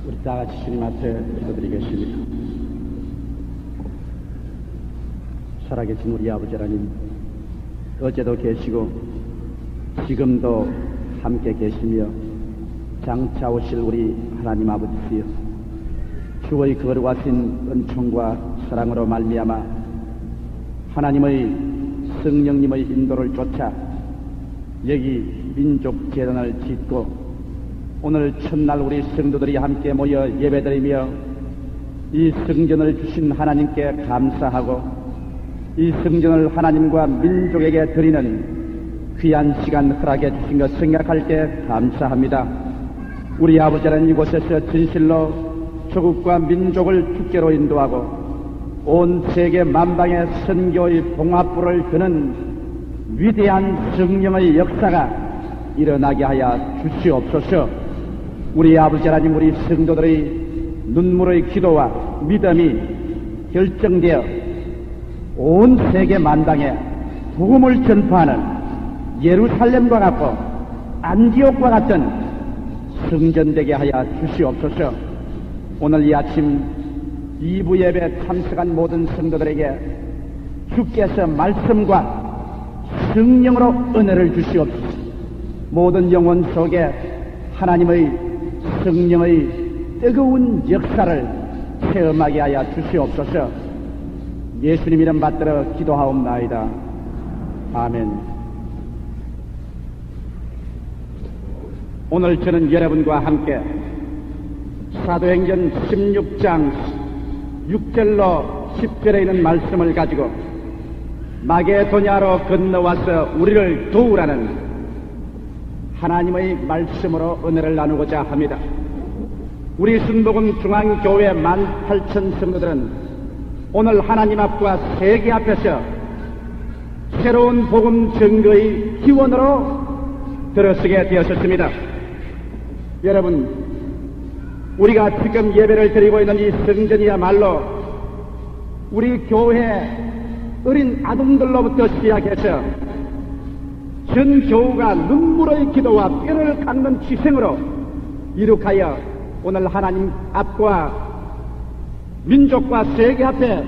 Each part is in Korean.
우리 다 같이 주님 앞에 기도드리겠습니다. 살아계신 우리 아버지 하나님, 어제도 계시고 지금도 함께 계시며 장차 오실 우리 하나님 아버지시여, 주의 거룩하신 은총과 사랑으로 말미암아 하나님의 성령님의 인도를 쫓아 여기 민족재단을 짓고 오늘 첫날 우리 성도들이 함께 모여 예배드리며 이 성전을 주신 하나님께 감사하고 이 성전을 하나님과 민족에게 드리는 귀한 시간 허락해 주신 것 생각할 때 감사합니다. 우리 아버지는 이곳에서 진실로 조국과 민족을 축제로 인도하고 온 세계 만방의 선교의 봉합불을 드는 위대한 성령의 역사가 일어나게 하여 주시옵소서. 우리 아버지 하나님, 우리 성도들의 눈물의 기도와 믿음이 결정되어 온 세계 만방에 복음을 전파하는 예루살렘과 같고 안디옥과 같은 성전되게 하여 주시옵소서. 오늘 이 아침 2부 예배 참석한 모든 성도들에게 주께서 말씀과 성령으로 은혜를 주시옵소서. 모든 영혼 속에 하나님의 성령의 뜨거운 역사를 체험하게 하여 주시옵소서. 예수님 이름 받들어 기도하옵나이다. 아멘. 오늘 저는 여러분과 함께 사도행전 16장 6절로 10절에 있는 말씀을 가지고 마게도냐로 건너와서 우리를 도우라는 하나님의 말씀으로 은혜를 나누고자 합니다. 우리 순복음 중앙교회 18,000 성도들은 오늘 하나님 앞과 세계 앞에서 새로운 복음 증거의 기원으로 들어서게 되었습니다. 여러분, 우리가 지금 예배를 드리고 있는 이 성전이야말로 우리 교회 어린 아동들로부터 시작해서 전 교우가 눈물의 기도와 뼈를 깎는 희생으로 이룩하여 오늘 하나님 앞과 민족과 세계 앞에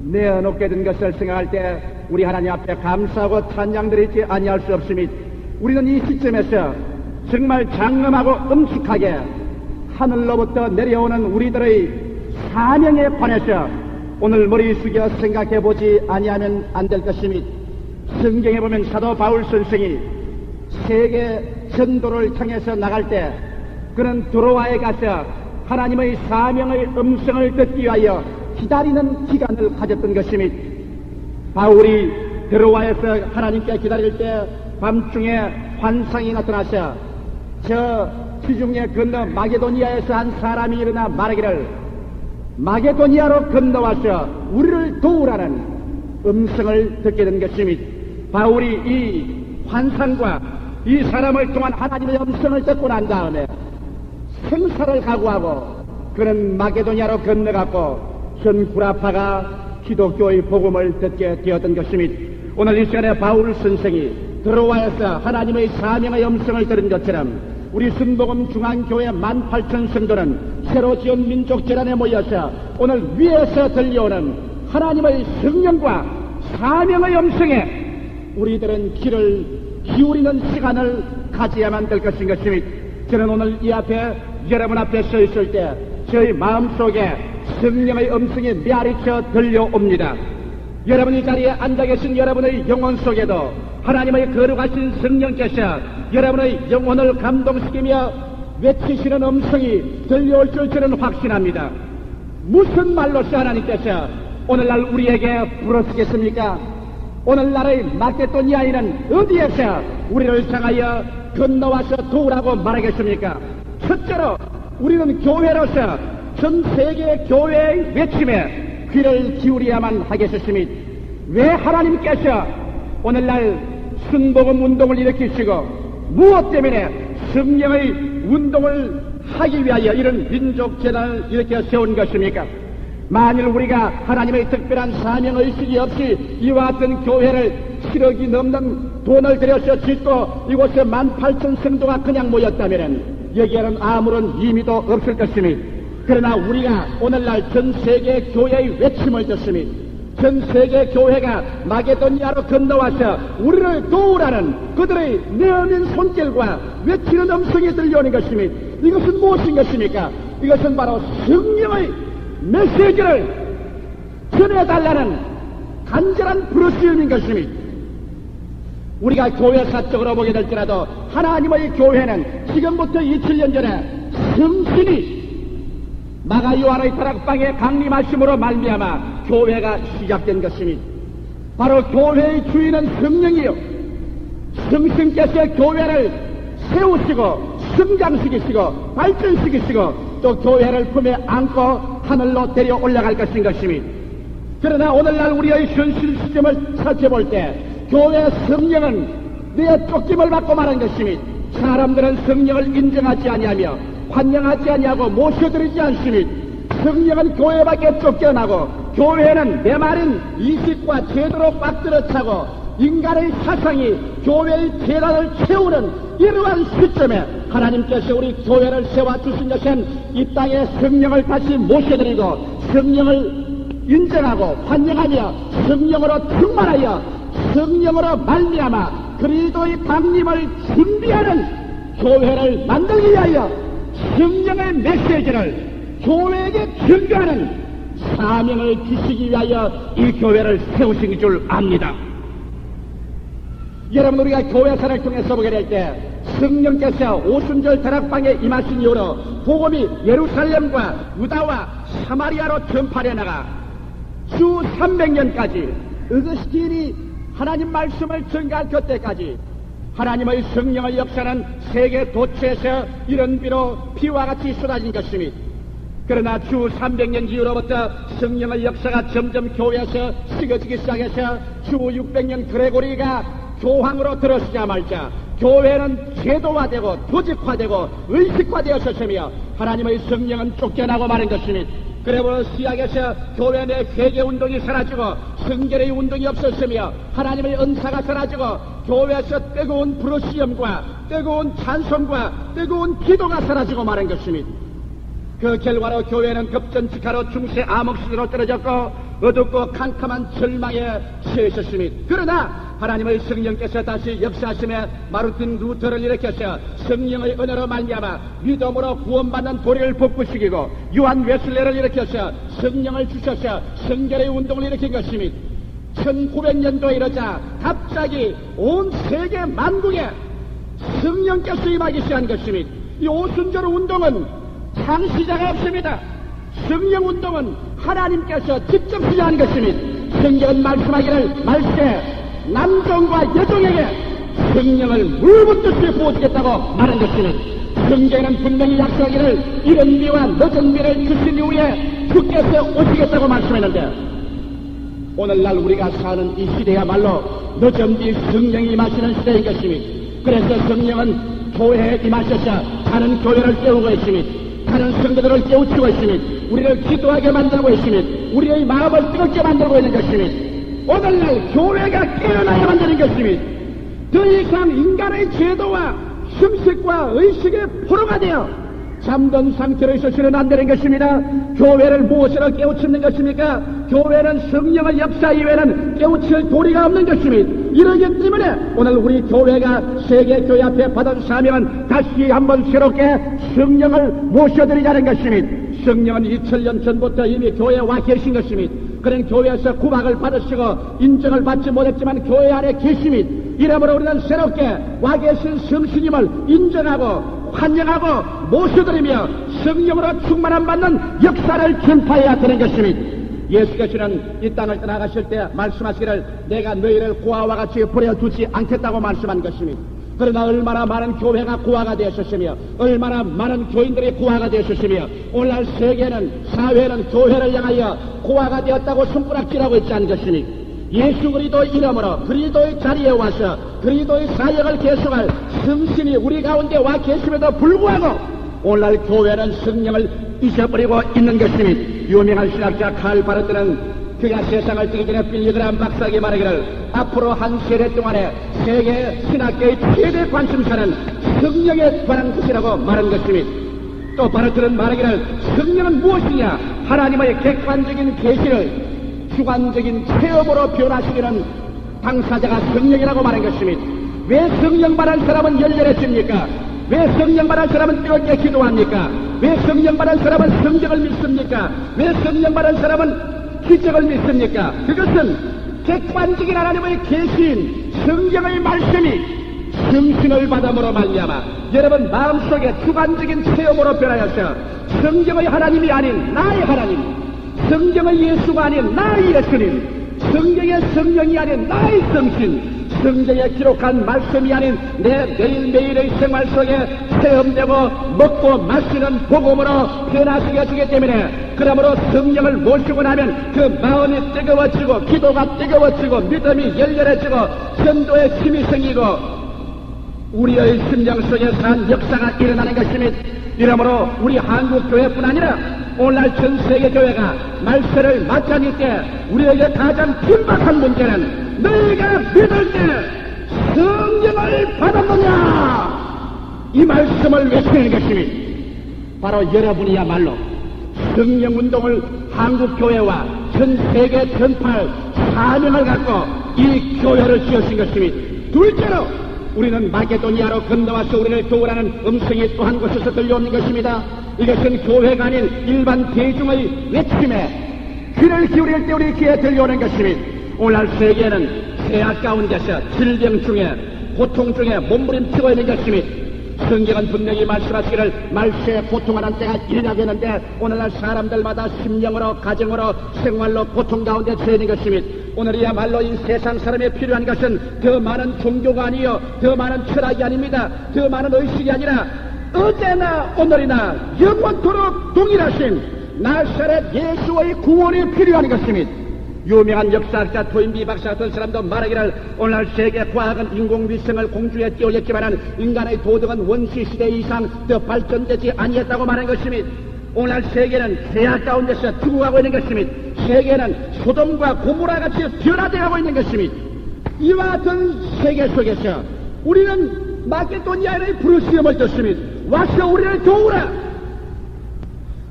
내어놓게 된 것을 생각할 때 우리 하나님 앞에 감사하고 찬양드리지 아니할 수 없으니 우리는 이 시점에서 정말 장엄하고 엄숙하게 하늘로부터 내려오는 우리들의 사명에 관해서 오늘 머리 숙여 생각해 보지 아니하면 안 될 것이니, 성경에 보면 사도 바울 선생이 세계 전도를 향해서 나갈 때 그는 드로아에 가서 하나님의 사명의 음성을 듣기 위하여 기다리는 기간을 가졌던 것이니, 바울이 드로아에서 하나님께 기다릴 때 밤중에 환상이 나타나서 저 지중해 건너 마게도니아에서 한 사람이 일어나 말하기를 마게도니아로 건너와서 우리를 도우라는 음성을 듣게 된 것입니다. 바울이 이 환상과 이 사람을 통한 하나님의 음성을 듣고 난 다음에 생사를 각오하고 그는 마게도니아로 건너갔고 현 구라파가 기독교의 복음을 듣게 되었던 것입니다. 오늘 이 시간에 바울 선생이 드로아에서 하나님의 사명의 음성을 들은 것처럼 우리 순복음 중앙교회 18,000 성도는 새로 지은 민족재단에 모여서 오늘 위에서 들려오는 하나님의 성령과 사명의 음성에 우리들은 귀를 기울이는 시간을 가져야만 될 것인 것입니다. 저는 오늘 이 앞에 여러분 앞에 서 있을 때 저희 마음속에 성령의 음성이 메아리쳐 들려옵니다. 여러분이 자리에 앉아 계신 여러분의 영혼 속에도 하나님의 거룩하신 성령께서 여러분의 영혼을 감동시키며 외치시는 음성이 들려올 줄 저는 확신합니다. 무슨 말로서 하나님께서 오늘날 우리에게 부르시겠습니까? 오늘날의 마게도니아인은 어디에서 우리를 향하여 건너와서 도우라고 말하겠습니까? 첫째로 우리는 교회로서 전 세계 교회의 외침에 귀를 기울여야만 하겠습니다. 왜 하나님께서 오늘날 순복음 운동을 일으키시고 무엇 때문에 성령의 운동을 하기 위하여 이런 민족재단을 일으켜 세운 것입니까? 만일 우리가 하나님의 특별한 사명의식이 없이 이와 같은 교회를 7억이 넘는 돈을 들여서 짓고 이곳에 18,000 성도가 그냥 모였다면 여기에는 아무런 의미도 없을 것이니 그러나 우리가 오늘날 전 세계 교회의 외침을 듣으니 전 세계 교회가 마게도니아로 건너와서 우리를 도우라는 그들의 내어민 손길과 외치는 음성이 들려오는 것이니 이것은 무엇인 것입니까? 이것은 바로 성령의 메시지를 전해달라는 간절한 부르짖음인 것이니 우리가 교회사적으로 보게 될지라도 하나님의 교회는 지금부터 2000년 전에 성신이 마가 요한의 다락방에 강림하심으로 말미암아 교회가 시작된 것이니 바로 교회의 주인은 성령이요 성신께서 교회를 세우시고 성장시키시고 발전시키시고 또 교회를 품에 안고 하늘로 데려 올라갈 것인 것이니 그러나 오늘날 우리의 현실 시점을 살펴볼 때 교회 성령은 내 쫓김을 받고 말한 것이니 사람들은 성령을 인정하지 아니하며 환영하지 아니하고 모셔드리지 않으니 성령은 교회 밖에 쫓겨나고 교회는 내 말인 이식과 제도로 꽉 들어차고 인간의 사상이 교회의 재단을 채우는 이러한 시점에 하나님께서 우리 교회를 세워주신 것은 이 땅에 성령을 다시 모셔드리고 성령을 인정하고 환영하며 성령으로 충만하여 성령으로 말미암아 그리스도의 강림을 준비하는 교회를 만들기 위하여 성령의 메시지를 교회에게 전가하는 사명을 주시기 위하여 이 교회를 세우신 줄 압니다. 여러분 우리가 교회사를 통해서 보게 될 때 성령께서 오순절 다락방에 임하신 이후로 복음이 예루살렘과 유다와 사마리아로 전파되어 나가 주 300년까지 어거스틴이 하나님 말씀을 전가할 그때까지 하나님의 성령의 역사는 세계 도처에서 이런 비로 피와 같이 쏟아진 것이니 그러나 주 300년 이후로부터 성령의 역사가 점점 교회에서 식어지기 시작해서 주 600년 그레고리가 교황으로 들어서자마자 교회는 제도화되고 조직화되고 의식화되었으며 하나님의 성령은 쫓겨나고 마는 것이니 그래서 시작에서 교회 내 회개운동이 사라지고 성결의 운동이 없었으며 하나님의 은사가 사라지고 교회에서 뜨거운 부르시음과 뜨거운 찬송과 뜨거운 기도가 사라지고 마는 것이니 그 결과로 교회는 급전직하로 중세 암흑시대로 떨어졌고 어둡고 캄캄한 절망에 처했었으니 그러나 하나님의 성령께서 다시 역사하심에 마르틴 루터를 일으켜서 성령의 은혜로 말미암아 믿음으로 구원받는 도리를 복구시키고 요한 웨슬레를 일으켜서 성령을 주셔서 성결의 운동을 일으킨 것이니 1900년도에 이르자 갑자기 온 세계 만국에 성령께서 임하기 시작한 것이니 이 오순절 운동은 창시자가 없습니다. 성령 운동은 하나님께서 직접 시작한 것이니 성경은 말씀하기를 말세 남종과 여종에게 성령을 물붓듯이 부어주겠다고 말한 것이니 성경에는 분명히 약속하기를 이른 미와 늦은 미를 주신 이후에 주께서 오시겠다고 말씀했는데 오늘날 우리가 사는 이 시대야말로 늦은 미 성령이 임하시는 시대인 것이니 그래서 성령은 교회에 임하셔서 다른 교회를 세우고 있으니 다른 성도들을 깨우치고 있으니 우리를 기도하게 만들고 있으니 우리의 마음을 뜨겁게 만들고 있는 것이니 오늘날 교회가 깨어나야 만드는 것이니 더 이상 인간의 제도와 형식과 의식의 포로가 되어 잠든 상태로 있어서는 안 되는 것입니다. 교회를 무엇으로 깨우치는 것입니까? 교회는 성령의 역사 이외에는 깨우칠 도리가 없는 것입니다. 이러기 때문에 오늘 우리 교회가 세계교회 앞에 받은 사명은 다시 한번 새롭게 성령을 모셔드리자는 것입니다. 성령은 2000년 전부터 이미 교회에 와 계신 것입니다. 그런 교회에서 구박을 받으시고 인정을 받지 못했지만 교회 안에 계심이 이러므로 우리는 새롭게 와 계신 성신님을 인정하고 환영하고 모셔드리며 성령으로 충만함 받는 역사를 전파해야 되는 것입니다. 예수께서는 이 땅을 떠나가실 때 말씀하시기를 내가 너희를 고아와 같이 버려두지 않겠다고 말씀한 것입니다. 그러나 얼마나 많은 교회가 고아가 되었으며 얼마나 많은 교인들이 고아가 되었으며 오늘날 세계는 사회는 교회를 향하여 고아가 되었다고 손가락질하고 있지 않은 것이니 예수 그리스도 이름으로 그리스도의 자리에 와서 그리스도의 사역을 계속할 성신이 우리 가운데 와 계심에도 불구하고 오늘날 교회는 성령을 잊어버리고 있는 것이니 유명한 신학자 칼 바르트는 그가 세상을 뜨기 전에 빌리그람 박사에게 말하기를 앞으로 한 세대 동안에 세계 신학계의 최대 관심사는 성령에 관한 것이라고 말한 것입니다. 또 바로 그런 말하기를 성령은 무엇이냐? 하나님의 객관적인 계시를 주관적인 체험으로 변화시키는 당사자가 성령이라고 말한 것입니다. 왜 성령 받은 사람은 열렬해집니까? 왜 성령 받은 사람은 뜨겁게 기도합니까? 왜 성령 받은 사람은 성경을 믿습니까? 왜 성령 받은 사람은 기적을 믿습니까? 그것은 객관적인 하나님의 계시인 성경의 말씀이 성신을 받음으로 말미암아 여러분 마음속에 주관적인 체험으로 변하여서 성경의 하나님이 아닌 나의 하나님, 성경의 예수가 아닌 나의 예수님, 성경의 성령이 아닌 나의 성신, 성경에 기록한 말씀이 아닌 내 매일매일의 생활 속에 체험되고 먹고 마시는 복음으로 변화시켜주기 때문에 그러므로 성령을 모시고 나면 그 마음이 뜨거워지고 기도가 뜨거워지고 믿음이 열렬해지고 전도의 힘이 생기고 우리의 심령 속에서 한 역사가 일어나는 것입니다. 이러므로 우리 한국교회뿐 아니라 오늘날 전 세계 교회가 말세를 맞이할 때 우리에게 가장 긴박한 문제는 너희가 믿을 때 성령을 받았느냐 이 말씀을 외치는 것입니다. 바로 여러분이야말로 성령운동을 한국교회와 전 세계 전파할 사명을 갖고 이 교회를 지으신 것입니다. 둘째로 우리는 마게도니아로 건너와서 우리를 도우라는 음성이 또 한 곳에서 들려오는 것입니다. 이것은 교회가 아닌 일반 대중의 외침에 귀를 기울일 때 우리 귀에 들려오는 것입니다. 오늘날 세계는 죄악 가운데서 질병 중에 고통 중에 몸부림치고 있는 것입니다. 성경은 분명히 말씀하시기를 말세에 고통하는 때가 일어나고 있는데 오늘날 사람들마다 심령으로 가정으로 생활로 고통 가운데 처해 있는 것입니다. 오늘이야말로 이 세상 사람에 필요한 것은 더 많은 종교가 아니요 더 많은 철학이 아닙니다. 더 많은 의식이 아니라 어제나 오늘이나 영원토록 동일하신 나사렛 예수의 구원이 필요한 것입니다. 유명한 역사학자 토인비 박사 같은 사람도 말하기를 오늘날 세계 과학은 인공위성을 공중에 띄우겠지만 인간의 도덕은 원시시대 이상 더 발전되지 아니했다고 말한 것입니다. 오늘날 세계는 죄악 가운데서 죽어가고 있는 것입니다. 세계는 소돔과 고모라 같이 변화되어가고 있는 것입니다. 이와 같은 세계 속에서 우리는 마게도니아의 부르심을 듣습니다. 와서 우리를 도우라.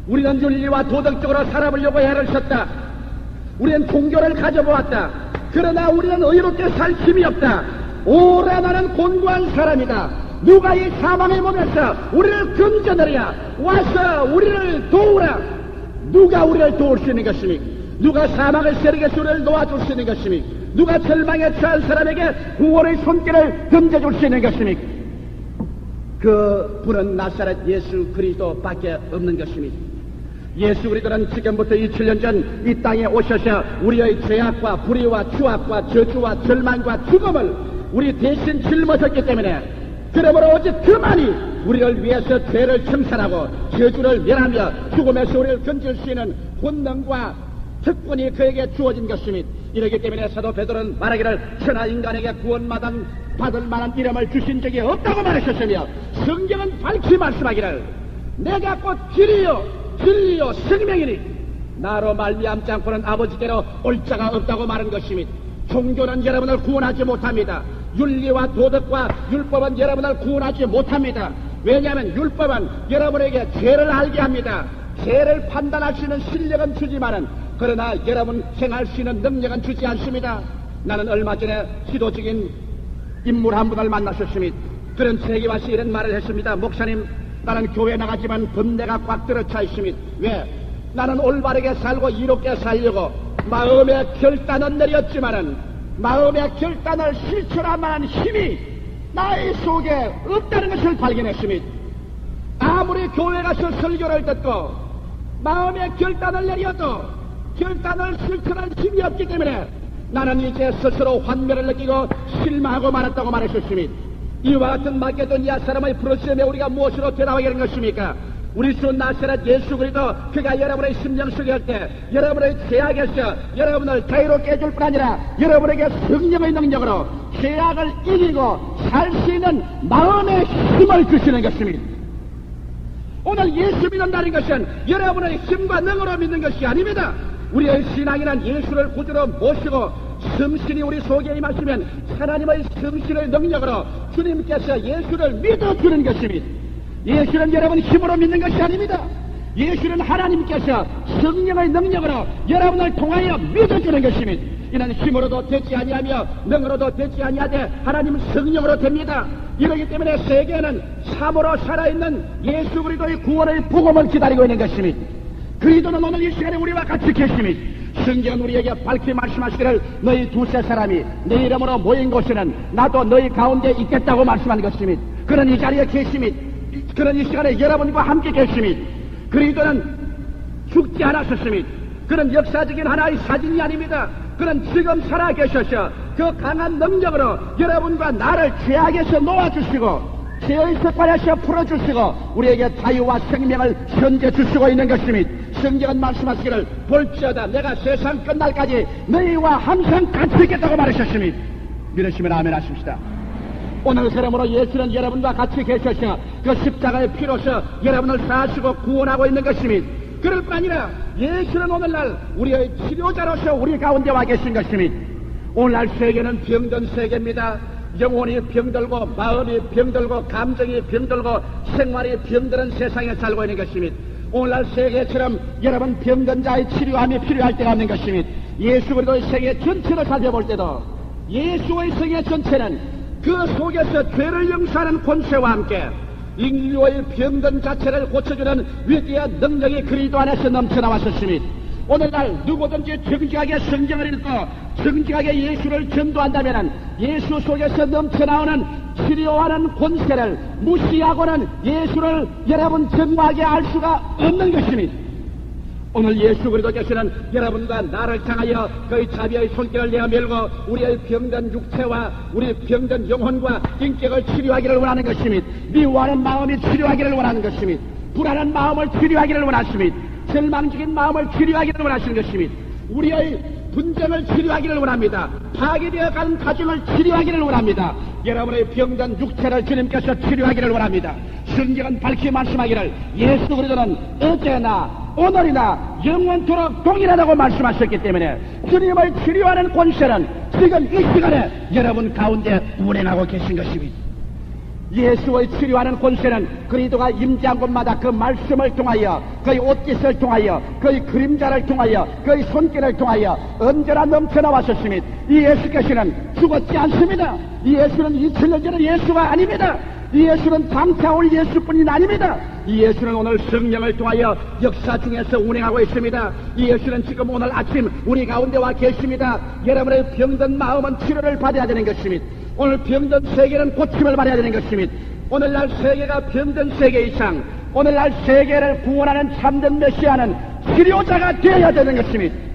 우리는 윤리와 도덕적으로 살아보려고 애를 썼다. 우리는 종교를 가져보았다. 그러나 우리는 의롭게 살 힘이 없다. 오라 나는 곤고한 사람이다. 누가 이 사망의 몸에서 우리를 건져내랴. 와서 우리를 도우라. 누가 우리를 도울 수 있는 것입니까? 누가 사망의 세력에서 우리를 놓아줄 수 있는 것입니까? 누가 절망에 처한 사람에게 구원의 손길을 던져줄 수 있는 것입니까? 그 분은 나사렛 예수 그리스도밖에 없는 것입니다. 예수 그리스도는 지금부터 2000년 전 이 땅에 오셔서 우리의 죄악과 불의와 추악과 저주와 절망과 죽음을 우리 대신 짊어졌기 때문에 그러므로 오직 그만이 우리를 위해서 죄를 청산하고 저주를 멸하며 죽음에서 우리를 건질 수 있는 권능과 특권이 그에게 주어진 것입니다. 이렇기 때문에 사도 베드로는 말하기를 천하 인간에게 구원마당 받을 만한 이름을 주신 적이 없다고 말하셨으며 성경은 밝히 말씀하기를 내가 곧 길이요 진리요 생명이니 나로 말미암지 않고는 아버지께로 올 자가 없다고 말한 것입니다. 종교는 여러분을 구원하지 못합니다. 윤리와 도덕과 율법은 여러분을 구원하지 못합니다. 왜냐하면 율법은 여러분에게 죄를 알게 합니다. 죄를 판단할 수 있는 실력은 주지만은 그러나 여러분 행할 수 있는 능력은 주지 않습니다. 나는 얼마 전에 지도적인 인물 한 분을 만났었습니다. 그런 제게 와서 이런 말을 했습니다. 목사님, 나는 교회 나가지만 번뇌가 꽉 들어차 있습니다. 왜? 나는 올바르게 살고 이롭게 살려고 마음의 결단은 내렸지만은 마음의 결단을 실천할 만한 힘이 나의 속에 없다는 것을 발견했습니다. 아무리 교회 가서 설교를 듣고 마음의 결단을 내려도 결단을 실천할 힘이 없기 때문에 나는 이제 스스로 환멸을 느끼고 실망하고 말았다고 말했었습니다. 이와 같은 마게도니아 사람의 부르심에 우리가 무엇으로 대답하게 된 것입니까? 우리 주 나사렛 예수 그리스도 그가 여러분의 심령 속에 할 때 여러분의 죄악에서 여러분을 자유롭게 해줄 뿐 아니라 여러분에게 성령의 능력으로 죄악을 이기고 살 수 있는 마음의 힘을 주시는 것입니다. 오늘 예수 믿는다는 것은 여러분의 힘과 능으로 믿는 것이 아닙니다. 우리의 신앙이란 예수를 구주로 모시고 성신이 우리 속에 임하시면 하나님의 성신의 능력으로 주님께서 예수를 믿어주는 것입니다. 예수는 여러분 힘으로 믿는 것이 아닙니다. 예수는 하나님께서 성령의 능력으로 여러분을 통하여 믿어주는 것입니다. 이는 힘으로도 되지 아니하며 능으로도 되지 아니하되 하나님은 성령으로 됩니다. 이러기 때문에 세계는 참으로 살아있는 예수 그리스도의 구원의 복음을 기다리고 있는 것입니다. 그리스도는 오늘 이 시간에 우리와 같이 계십니다. 성경은 우리에게 밝히 말씀하시기를 너희 두세 사람이 내 이름으로 모인 곳에는 나도 너희 가운데 있겠다고 말씀한 것입니다. 그런 이 자리에 계십니다. 그런 이 시간에 여러분과 함께 계십니다. 그리스도는 죽지 않았었습니다. 그런 역사적인 하나의 사진이 아닙니다. 그는 지금 살아계셔서 그 강한 능력으로 여러분과 나를 죄악에서 놓아주시고 죄의 습관에서 풀어주시고 우리에게 자유와 생명을 현재 주시고 있는 것입니다. 성경은 말씀하시기를 볼지어다 내가 세상 끝날까지 너희와 항상 같이 있겠다고 말하셨습니다. 믿으시면 아멘 하십시다. 오늘 사람으로 예수는 여러분과 같이 계셔서 그 십자가의 피로서 여러분을 사하시고 구원하고 있는 것입니다. 그럴 뿐 아니라 예수는 오늘날 우리의 치료자로서 우리 가운데 와 계신 것입니다. 오늘날 세계는 병든 세계입니다. 영혼이 병들고 마음이 병들고 감정이 병들고 생활이 병드는 세상에 살고 있는 것입니다. 오늘날 세계처럼 여러분 병든 자의 치료함이 필요할 때가 없는 것입니다. 예수 그리스도의 세계 전체를 살펴볼 때도 예수의 세계 전체는 그 속에서 죄를 용서하는 권세와 함께 인류의 병든 자체를 고쳐주는 위대한 능력이 그리스도 안에서 넘쳐나왔었습니다. 오늘날 누구든지 정직하게 성경을 읽고 정직하게 예수를 전도한다면 예수 속에서 넘쳐나오는 치료하는 권세를 무시하고는 예수를 여러분 정확하게 알 수가 없는 것입니다. 오늘 예수 그리스도께서는 여러분과 나를 향하여 그의 자비의 손길을 내어 밀고 우리의 병든 육체와 우리 병든 영혼과 인격을 치료하기를 원하는 것입니다. 미워하는 마음이 치료하기를 원하는 것입니다. 불안한 마음을 치료하기를 원하십니다. 절망적인 마음을 치료하기를 원하시는 것입니다. 우리의 분쟁을 치료하기를 원합니다. 파괴되어 가는 가정을 치료하기를 원합니다. 여러분의 병든 육체를 주님께서 치료하기를 원합니다. 성경은 밝히 말씀하기를 예수 그리스도는 어제나 오늘이나 영원토록 동일하다고 말씀하셨기 때문에 주님을 치료하는 권세는 지금 이 시간에 여러분 가운데 운행하고 계신 것입니다. 예수의 치료하는 권세는 그리스도가 임재한 곳마다 그 말씀을 통하여 그의 옷깃을 통하여 그의 그림자를 통하여 그의 손길을 통하여 언제나 넘쳐나왔었습니다. 이 예수께서는 죽었지 않습니다. 이 예수는 2000년 전의 예수가 아닙니다. 이 예수는 장차올 예수뿐이 아닙니다. 이 예수는 오늘 성령을 통하여 역사 중에서 운행하고 있습니다. 이 예수는 지금 오늘 아침 우리 가운데 와 계십니다. 여러분의 병든 마음은 치료를 받아야 되는 것입니다. 오늘 병든 세계는 고침을 받아야 되는 것입니다. 오늘날 세계가 병든 세계 이상 오늘날 세계를 구원하는 참된 메시아는 치료자가 되어야 되는 것입니다.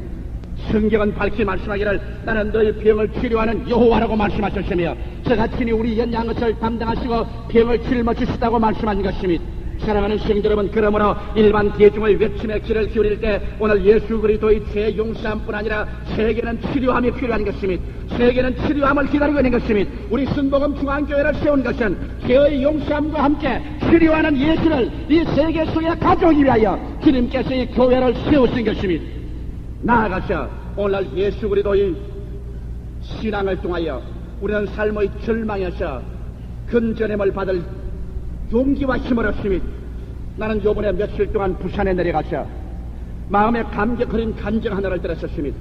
성경은 밝히 말씀하기를 나는 너희 병을 치료하는 여호와라고 말씀하셨으며 저가 친히 우리 연약한 것을 담당하시고 병을 짊어지시다고 말씀한 것입니다. 사랑하는 성도 여러분, 그러므로 일반 대중의 외침에 귀를 기울일 때 오늘 예수 그리스도의 죄 용서함뿐 아니라 세계는 치료함이 필요한 것입니다. 세계는 치료함을 기다리고 있는 것입니다. 우리 순복음 중앙교회를 세운 것은 죄의 용서함과 함께 치료하는 예수를 이 세계 속에 가져오기 위하여 주님께서 이 교회를 세우신 것입니다. 나아가서 오늘날 예수 그리스도의 신앙을 통하여 우리는 삶의 절망에서 근전함을 받을 용기와 힘을 얻습니다. 나는 요번에 며칠 동안 부산에 내려가서 마음에 감격 어린 간증 하나를 들었었습니다.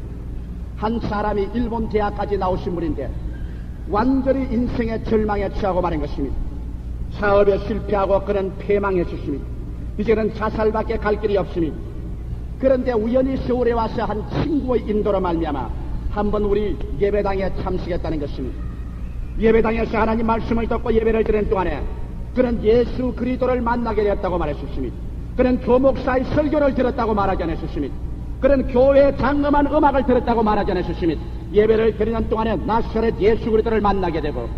한 사람이 일본 대학까지 나오신 분인데 완전히 인생의 절망에 처하고 마는 것입니다. 사업에 실패하고 그는 패망했었습니다. 이제는 자살밖에 갈 길이 없습니다. 그런데 우연히 서울에 와서 한 친구의 인도로 말미암아 한번 우리 예배당에 참석했다는 것입니다. 예배당에서 하나님 말씀을 듣고 예배를 드리는 동안에 그는 예수 그리스도를 만나게 되었다고 말했었습니다. 그는 교목사의 설교를 들었다고 말하지 않았었습니다. 그는 교회 장엄한 음악을 들었다고 말하지 않았었습니다. 예배를 드리는 동안에 나사렛 예수 그리스도를 만나게 되고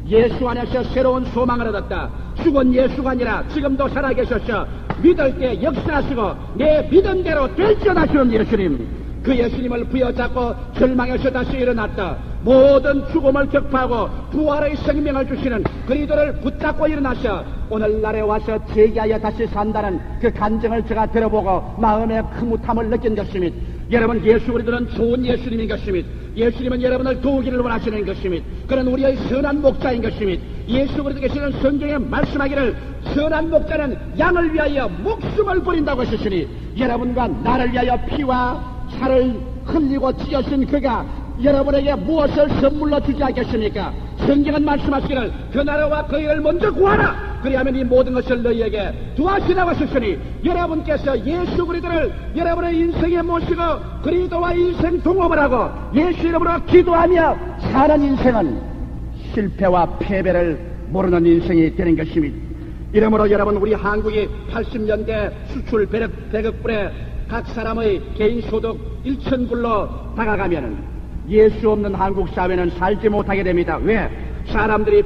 예수 안에서 새로운 소망을 얻었다. 죽은 예수가 아니라 지금도 살아계셔서 믿을 때 역사하시고 내 믿음대로 될지어다 하시는 예수님, 그 예수님을 부여잡고 절망에서 다시 일어났다. 모든 죽음을 격파하고 부활의 생명을 주시는 그리스도를 붙잡고 일어나셔 오늘날에 와서 재기하여 다시 산다는 그 간증을 제가 들어보고 마음의 흐뭇함을 느낀 것입니다. 여러분, 예수 그리스도는 좋은 예수님인 것입니다. 예수님은 여러분을 도우기를 원하시는 것입니다. 그는 우리의 선한 목자인 것입니다. 예수 그리스도께서는 성경에 말씀하기를 선한 목자는 양을 위하여 목숨을 버린다고 하셨으니, 여러분과 나를 위하여 피와 살을 흘리고 찢으신 그가 여러분에게 무엇을 선물로 주지 않겠습니까? 성경은 말씀하시기를 그 나라와 그 일을 먼저 구하라. 그리하면 이 모든 것을 너희에게 두하시라고 하셨으니, 여러분께서 예수 그리스도를 여러분의 인생에 모시고 그리스도와 인생 동업을 하고 예수 이름으로 기도하며 사는 인생은 실패와 패배를 모르는 인생이 되는 것입니다. 이러므로 여러분, 우리 한국이 80년대 수출 배급불에 각 사람의 개인 소득 1,000불로 다가가면은 예수 없는 한국 사회는 살지 못하게 됩니다. 왜? 사람들이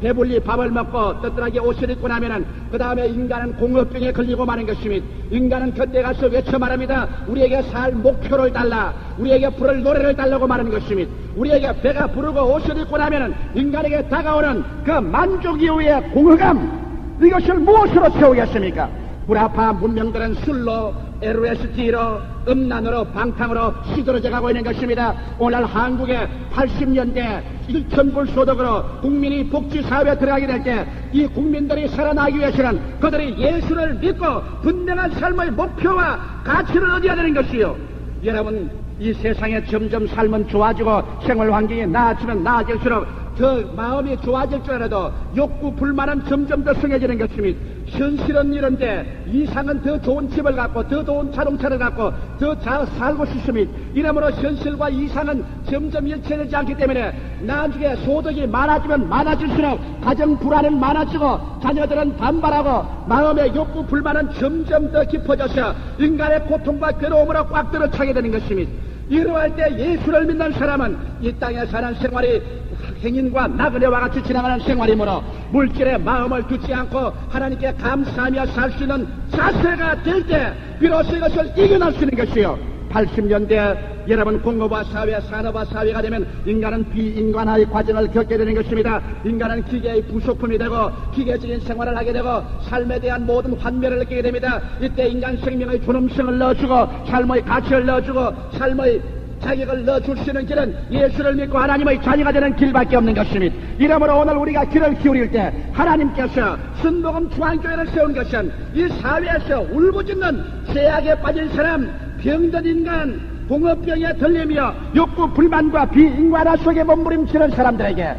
배불리 밥을 먹고 떳떳하게 옷을 입고 나면은 그 다음에 인간은 공업병에 걸리고 마는 것입니다. 인간은 곁에 가서 외쳐 말합니다. 우리에게 살 목표를 달라, 우리에게 부를 노래를 달라고 말하는 것입니다. 우리에게 배가 부르고 옷을 입고 나면은 인간에게 다가오는 그 만족 이후의 공허감, 이것을 무엇으로 채우겠습니까? 불합화 문명들은 술로, LSD로, 음란으로, 방탕으로 시들어져 가고 있는 것입니다. 오늘 한국의 80년대 1,000불 소득으로 국민이 복지사회에 들어가게 될 때 이 국민들이 살아나기 위해서는 그들이 예수를 믿고 분명한 삶의 목표와 가치를 얻어야 되는 것이요. 여러분, 이 세상에 점점 삶은 좋아지고 생활 환경이 나아지면 나아질수록 더 마음이 좋아질 줄 알아도 욕구 불만은 점점 더 성해지는 것입니다. 현실은 이런데 이상은 더 좋은 집을 갖고 더 좋은 자동차를 갖고 더 잘 살고 싶습니다. 이러므로 현실과 이상은 점점 일치되지 않기 때문에 나중에 소득이 많아지면 많아질수록 가정 불안은 많아지고 자녀들은 반발하고 마음의 욕구 불만은 점점 더 깊어져서 인간의 고통과 괴로움으로 꽉 들어차게 되는 것입니다. 이러할 때 예수를 믿는 사람은 이 땅에 사는 생활이 행인과 나그네와 같이 지나가는 생활이므로 물질에 마음을 두지 않고 하나님께 감사하며 살 수 있는 자세가 될 때 비로소 이것을 이겨낼 수 있는 것이요. 80년대 여러분, 공업화 사회, 산업화 사회가 되면 인간은 비인간화의 과정을 겪게 되는 것입니다. 인간은 기계의 부속품이 되고 기계적인 생활을 하게 되고 삶에 대한 모든 환멸을 느끼게 됩니다. 이때 인간 생명의 존엄성을 넣어주고 삶의 가치를 넣어주고 삶의 자격을 넣어줄 수 있는 길은 예수를 믿고 하나님의 자녀가 되는 길밖에 없는 것입니다. 이러므로 오늘 우리가 길을 기울일 때 하나님께서 순복음 중앙교회를 세운 것은 이 사회에서 울부짖는 죄악에 빠진 사람, 병든 인간, 공업병에 들리며 욕구 불만과 비인간화 속에 몸부림치는 사람들에게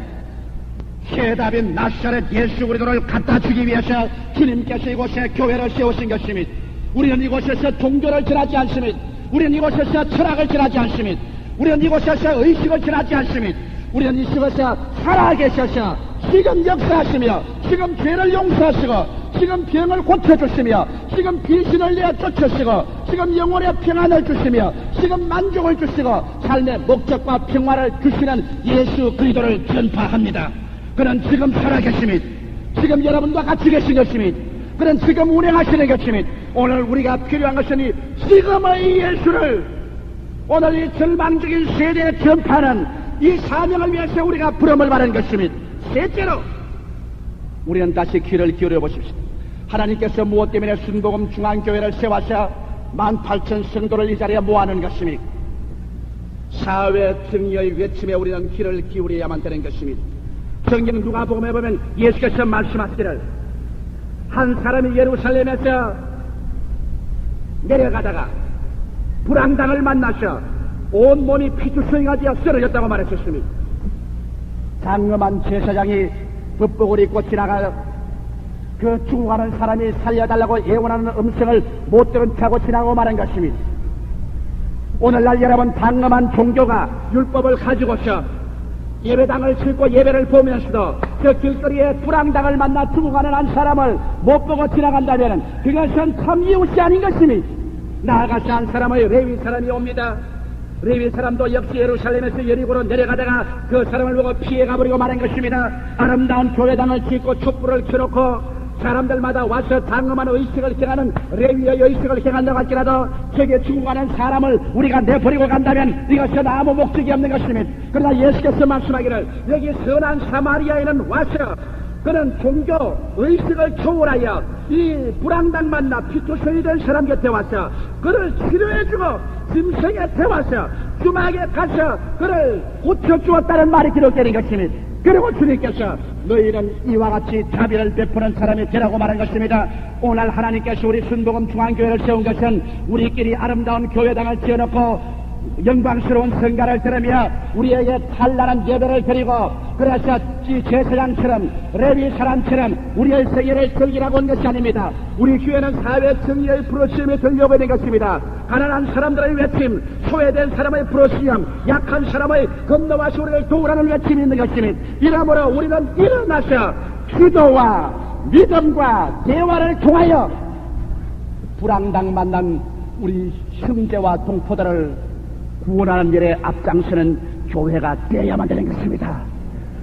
해답인 나사렛 예수 그리스도를 갖다 주기 위해서 주님께서 이곳에 교회를 세우신 것입니다. 우리는 이곳에서 종교를 전하지 않습니다. 우리는 이곳에서 철학을 전하지 않습니다. 우리는 이곳에서 의식을 전하지 않습니다. 우리는 이곳에서 살아계셔서 지금 역사하시며 지금 죄를 용서하시고 지금 병을 고쳐주시며 지금 귀신을 내어 쫓으시고 지금 영혼의 평안을 주시며 지금 만족을 주시고 삶의 목적과 평화를 주시는 예수 그리스도를 전파합니다. 그는 지금 살아계십니다. 지금 여러분과 같이 계신 것입니다. 그는 지금 운행하시는 것입니다. 오늘 우리가 필요한 것은 이 지금의 예수를 오늘 이 절망적인 세대에 전파하는 이 사명을 위해서 우리가 부름을 받은 것입니다. 셋째로 우리는 다시 귀를 기울여 보십시오. 하나님께서 무엇 때문에 순복음 중앙교회를 세워서 18,000 성도를 이 자리에 모아놓은 것입니까? 사회 정의의 외침에 우리는 귀를 기울여야만 되는 것입니다. 성경 누가복음에 보면 예수께서 말씀하시기를 한 사람이 예루살렘에서 내려가다가 불황당을 만나서 온몸이 피투성이가 되어 쓰러졌다고 말했었습니다. 장엄한 제사장이 법복을 입고 지나가 그 죽어가는 사람이 살려달라고 예언하는 음성을 못 들은 척하고 지나고 말한 것입니다. 오늘날 여러분, 장엄한 종교가 율법을 가지고서 예배당을 짓고 예배를 보면서도 저 길거리에 불황당을 만나 죽어가는 한 사람을 못 보고 지나간다면 그것은 참 이웃이 아닌 것입니다. 나아가서 한 사람의 레위 사람이 옵니다. 레위 사람도 역시 예루살렘에서 여리고로 내려가다가 그 사람을 보고 피해가버리고 말한 것입니다. 아름다운 교회당을 짓고 촛불을 켜놓고 사람들마다 와서 장엄한 의식을 행하는 레위의 의식을 행한다고 할지라도 저게 죽어가는 사람을 우리가 내버리고 간다면 이것은 아무 목적이 없는 것입니다. 그러나 예수께서 말씀하기를 여기 선한 사마리아에는 와서 그는 종교 의식을 초월하여 이 불황당 만나 피투성이 된 사람 곁에 와서 그를 치료해주고 짐승에 태워서 주막에 가서 그를 고쳐주었다는 말이 기록되는 것입니다. 그리고 주님께서 너희는 이와 같이 자비를 베푸는 사람이 되라고 말한 것입니다. 오늘 하나님께서 우리 순복음 중앙교회를 세운 것은 우리끼리 아름다운 교회당을 지어놓고 영광스러운 성가를 들으며 우리에게 찬란한 예배를 드리고 그래서 이 제사장처럼 레위 사람처럼 우리의 생애를 즐기라고 온 것이 아닙니다. 우리 교회는 사회 정의의 부르심이 들려오고 있는 것입니다. 가난한 사람들의 외침, 소외된 사람의 부르심, 약한 사람의 건너와서 우리를 도우라는 외침이 있는 것입니다. 이러므로 우리는 일어나서 기도와 믿음과 대화를 통하여 불황당 만난 우리 형제와 동포들을 구원하는 일에 앞장서는 교회가 되어야만 되는 것입니다.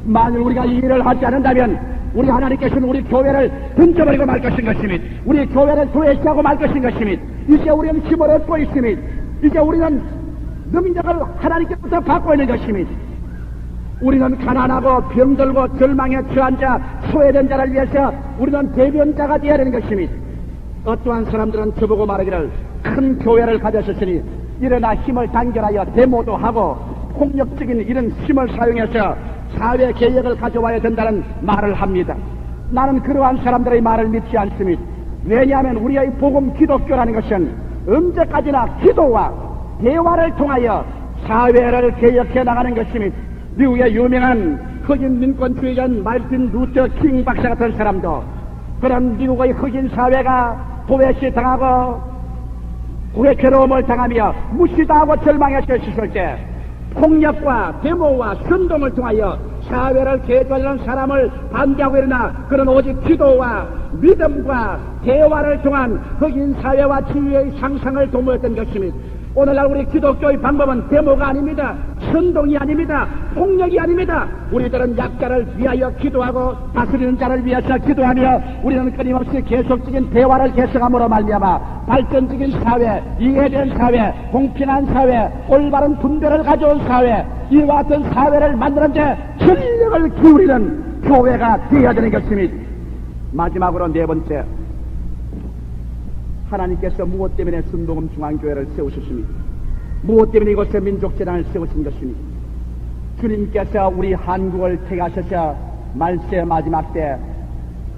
만일 우리가 이 일을 하지 않는다면 우리 하나님께서는 우리 교회를 던져버리고 말 것인 것입니다. 우리 교회를 도외시하고 말 것인 것입니다. 이제 우리는 힘을 얻고 있습니다. 이제 우리는 능력을 하나님께부터 받고 있는 것입니다. 우리는 가난하고 병들고 절망에 처한 자, 소외된 자를 위해서 우리는 대변자가 되어야 되는 것입니다. 어떠한 사람들은 저보고 말하기를 큰 교회를 가졌으니 일어나 힘을 단결하여 데모도 하고 폭력적인 이런 힘을 사용해서 사회 개혁을 가져와야 된다는 말을 합니다. 나는 그러한 사람들의 말을 믿지 않습니다. 왜냐하면 우리의 복음 기독교라는 것은 언제까지나 기도와 대화를 통하여 사회를 개혁해 나가는 것입니다. 미국의 유명한 흑인 민권주의자인 마르틴 루터 킹 박사 같은 사람도 그런 미국의 흑인 사회가 도외시 당하고 그의 괴로움을 당하며 무시당하고 절망에 처했을 때 폭력과 데모와 선동을 통하여 사회를 개혁하려는 사람을 반대하고 일어나 그런 오직 기도와 믿음과 대화를 통한 흑인 사회와 치유의 상상을 도모했던 것입니다. 오늘날 우리 기독교의 방법은 데모가 아닙니다. 선동이 아닙니다. 폭력이 아닙니다. 우리들은 약자를 위하여 기도하고 다스리는 자를 위해서 기도하며 우리는 끊임없이 계속적인 대화를 개성함으로 말미암아 발전적인 사회, 이해된 사회, 공평한 사회, 올바른 분별을 가져온 사회, 이와 같은 사회를 만드는 데 전력을 기울이는 교회가 되어야 되는 것입니다. 마지막으로 네 번째, 하나님께서 무엇 때문에 순복음 중앙교회를 세우셨습니까? 무엇 때문에 이곳에 민족재단을 세우신 것입니까? 주님께서 우리 한국을 택하셔서 말세 마지막 때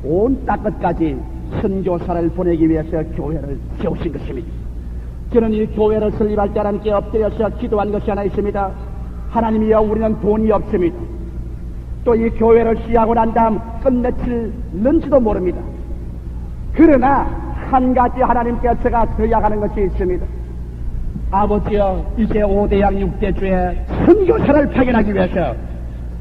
온 땅끝까지 선교사를 보내기 위해서 교회를 세우신 것입니다. 저는 이 교회를 설립할 때 하나님께 엎드려서 기도한 것이 하나 있습니다. 하나님이여, 우리는 돈이 없습니다. 또 이 교회를 시작하고 난 다음 끝맺힐는지도 모릅니다. 그러나 한 가지 하나님께서가 드려가는 것이 있습니다. 아버지여, 이제 5대양 6대주에 선교사를 파견하기 위해서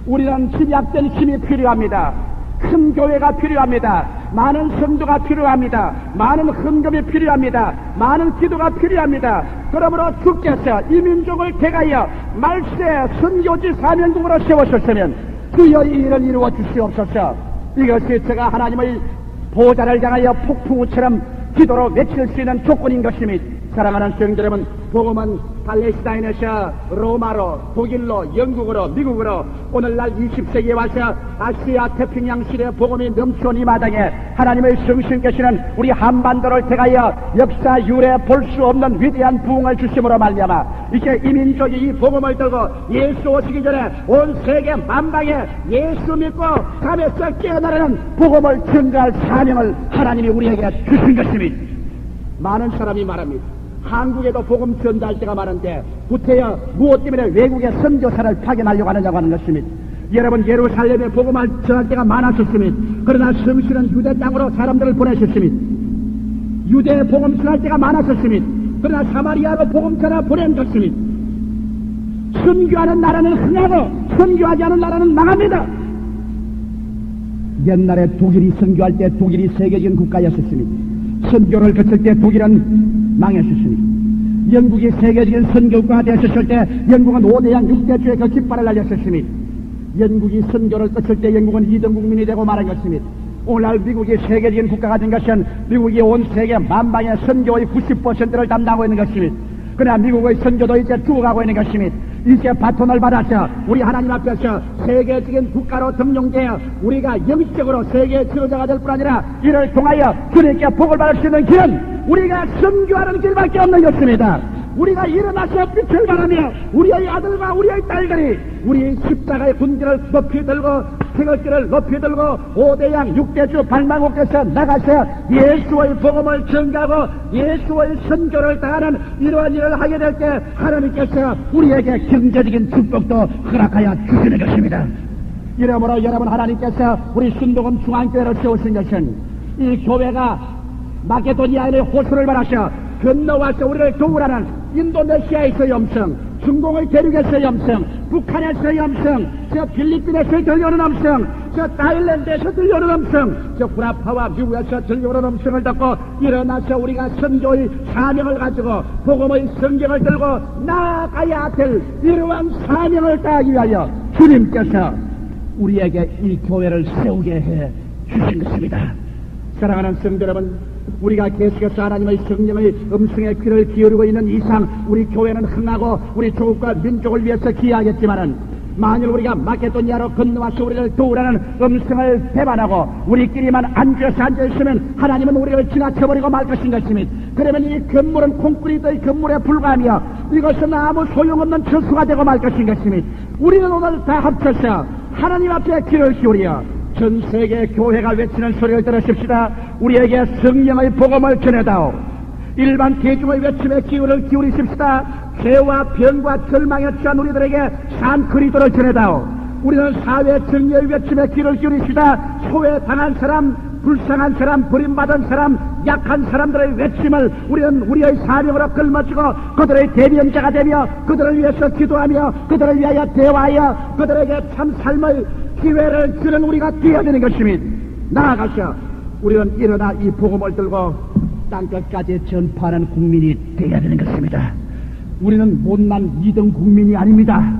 우리는 집약된 힘이 필요합니다. 큰 교회가 필요합니다. 많은 성도가 필요합니다. 많은 헌금이 필요합니다. 많은 기도가 필요합니다. 그러므로 주께서 이 민족을 택하여 말세 선교지 사명국으로 세우셨으면 주여 이 일을 이루어 주시옵소서. 이것이 제가 하나님의 보좌를 향하여 폭풍우처럼 기도로 외칠 수 있는 조건인 것입니다. 사랑하는 성도 여러분, 복음은 팔레스타인에서 로마로, 독일로, 영국으로, 미국으로 오늘날 20세기에 와서 아시아 태평양 시대의 복음이 넘쳐온 이 마당에 하나님의 성신께서는 우리 한반도를 택하여 역사 유래 볼 수 없는 위대한 부흥을 주심으로 말미암아 이제 이 민족이 이 복음을 들고 예수 오시기 전에 온 세계 만방에 예수 믿고 감에서 깨어나라는 복음을 전가할 사명을 하나님이 우리에게 주신 것입니다. 많은 사람이 말합니다. 한국에도 복음 전달할 때가 많은데 구태여 무엇 때문에 외국에 선교사를 파견하려고 하느냐고 하는 것입니다. 여러분, 예루살렘에 복음을 전할 때가 많았었습니다. 그러나 성신은 유대 땅으로 사람들을 보내셨습니다. 유대에 복음 전할 때가 많았었습니다. 그러나 사마리아로 복음 전하 보낸 것입니다. 선교하는 나라는 흥하고 선교하지 않은 나라는 망합니다. 옛날에 독일이 선교할 때 독일이 세계적인 국가였었습니다. 선교를 거칠 때 독일은 망했었습니다. 영국이 세계적인 선교국가가 되었을 때 영국은 5대양 6대주의 그 깃발을 날렸었습니다. 영국이 선교를 거칠 때 영국은 2등 국민이 되고 말한 것입니다. 오늘날 미국이 세계적인 국가가 된 것은 미국이 온 세계 만방의 선교의 90%를 담당하고 있는 것입니다. 그러나 미국의 선교도 이제 죽어가고 있는 것입니다. 이제 바톤을 받아서 우리 하나님 앞에서 세계적인 국가로 등용되어 우리가 영적으로 세계의 지도자가 될 뿐 아니라 이를 통하여 주님께 복을 받을 수 있는 길은 우리가 선교하는 길밖에 없는 것입니다. 우리가 일어나서 빛을 발하며 우리의 아들과 우리의 딸들이 우리의 십자가의 군기를 높이 들고 태극기를 높이 들고 5대양 6대주 발망국에서 나가서 예수의 복음을 전가하고 예수의 선교를 다하는 이러한 일을 하게 될 때 하나님께서 우리에게 경제적인 축복도 허락하여 주시는 것입니다. 이러므로 여러분, 하나님께서 우리 순복음 중앙교회를 세우신 것은 이 교회가 마케도니아인의 호수를 받아서 건너와서 우리를 도우라는 인도네시아에서의 음성, 중동의 대륙에서의 음성, 북한에서의 음성, 저 필리핀에서 들려오는 음성, 저 타일랜드에서 들려오는 음성, 저 구라파와 미국에서 들려오는 음성을 듣고 일어나서 우리가 선교의 사명을 가지고 복음의 성경을 들고 나아가야 될 이러한 사명을 다하기 위하여 주님께서 우리에게 이 교회를 세우게 해 주신 것입니다. 사랑하는 성도 여러분, 우리가 계속해서 하나님의 성령의 음성에 귀를 기울이고 있는 이상 우리 교회는 흥하고 우리 조국과 민족을 위해서 기여하겠지만은, 만일 우리가 마케도니아로 건너와서 우리를 도우라는 음성을 배반하고 우리끼리만 앉아있으면 하나님은 우리를 지나쳐버리고 말 것인 것입니다. 그러면 이 건물은 콘크리트의 건물에 불과하며 이것은 아무 소용없는 처수가 되고 말 것인 것입니다. 우리는 오늘 다 합쳐서 하나님 앞에 귀를 기울여 전 세계 교회가 외치는 소리를 들으십시다. 우리에게 성령의 복음을 전해다오. 일반 대중의 외침에 귀를 기울이십시다. 죄와 병과 절망에 취한 우리들에게 산 그리스도를 전해다오. 우리는 사회 정의의 외침에 귀를 기울이십시다. 소외당한 사람, 불쌍한 사람, 버림받은 사람, 약한 사람들의 외침을 우리는 우리의 사명으로 걸머쥐고 그들의 대변자가 되며 그들을 위해서 기도하며 그들을 위하여 대화하여 그들에게 참 삶의 기회를 주는 우리가 되어야 되는 것입니다. 나아가서 우리는 일어나 이 복음을 들고 땅끝까지 전파하는 국민이 되어야 되는 것입니다. 우리는 못난 2등 국민이 아닙니다.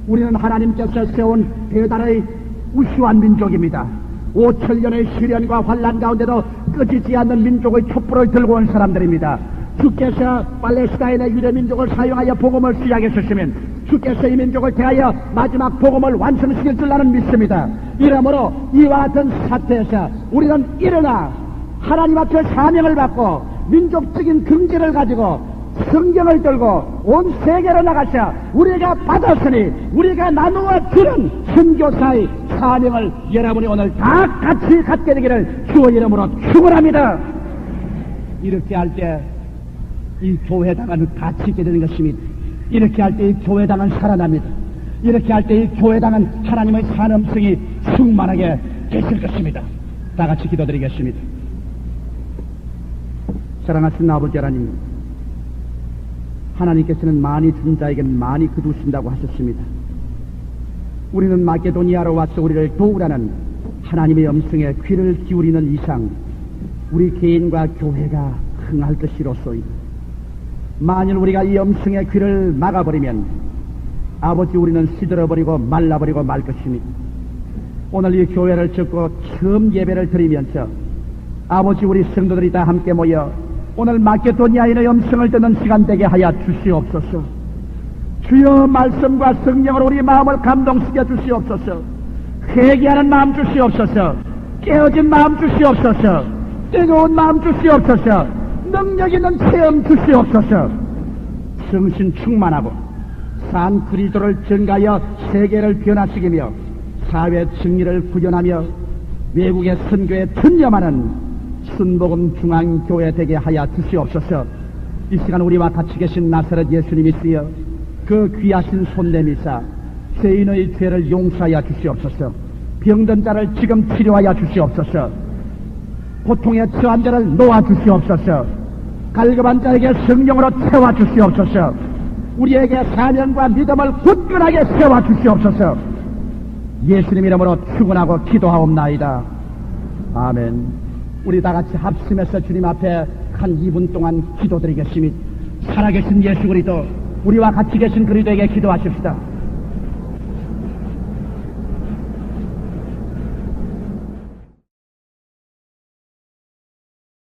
우리는 하나님께서 세운 대단의 우수한 민족입니다. 5천년의 시련과 환난 가운데도 꺼지지 않는 민족의 촛불을 들고 온 사람들입니다. 주께서 팔레스타인의 유대민족을 사용하여 복음을 시작했으시면 주께서 이 민족을 대하여 마지막 복음을 완성시킬 줄 나는 믿습니다. 이러므로 이와 같은 사태에서 우리는 일어나 하나님 앞에 사명을 받고 민족적인 긍지를 가지고 성경을 들고 온 세계로 나가서 우리가 받았으니 우리가 나누어 주는 선교사의 사명을 여러분이 오늘 다 같이 갖게 되기를 주의 이름으로 축원합니다. 이렇게 할 때 이 교회당은 가치 있게 되는 것입니다. 이렇게 할 때 이 교회당은 살아납니다. 이렇게 할 때 이 교회당은 하나님의 산음성이 충만하게 되실 것입니다. 다 같이 기도드리겠습니다. 사랑하신 아버지 하나님, 하나님께서는 많이 준 자에게 많이 거두신다고 하셨습니다. 우리는 마케도니아로 와서 우리를 도우라는 하나님의 음성에 귀를 기울이는 이상 우리 개인과 교회가 흥할 것이로소이다. 만일 우리가 이 음성의 귀를 막아버리면 아버지 우리는 시들어버리고 말라버리고 말 것입니다. 오늘 이 교회를 짓고 처음 예배를 드리면서 아버지 우리 성도들이 다 함께 모여 오늘 마케도니아인의 음성을 듣는 시간 되게 하여 주시옵소서. 주여 말씀과 성령으로 우리 마음을 감동시켜 주시옵소서. 회개하는 마음 주시옵소서. 깨어진 마음 주시옵소서. 뜨거운 마음 주시옵소서. 능력 있는 체험 주시옵소서. 성신 충만하고 산 그리스도를 전가하여 세계를 변화시키며 사회 정의를 구현하며 외국의 선교에 전념하는 순복음 중앙교회 되게 하여 주시옵소서. 이 시간 우리와 같이 계신 나사렛 예수님이시여 그 귀하신 손 내미사 죄인의 죄를 용서하여 주시옵소서. 병든 자를 지금 치료하여 주시옵소서. 고통에 처한 자를 놓아주시옵소서. 갈급한 자에게 성령으로 채워주시옵소서. 우리에게 사명과 믿음을 굳건하게 세워주시옵소서. 예수님 이름으로 축원하고 기도하옵나이다. 아멘. 우리 다같이 합심해서 주님 앞에 한 2분 동안 기도드리겠습니다. 살아계신 예수 그리스도, 우리와 같이 계신 그리스도에게 기도하십시다.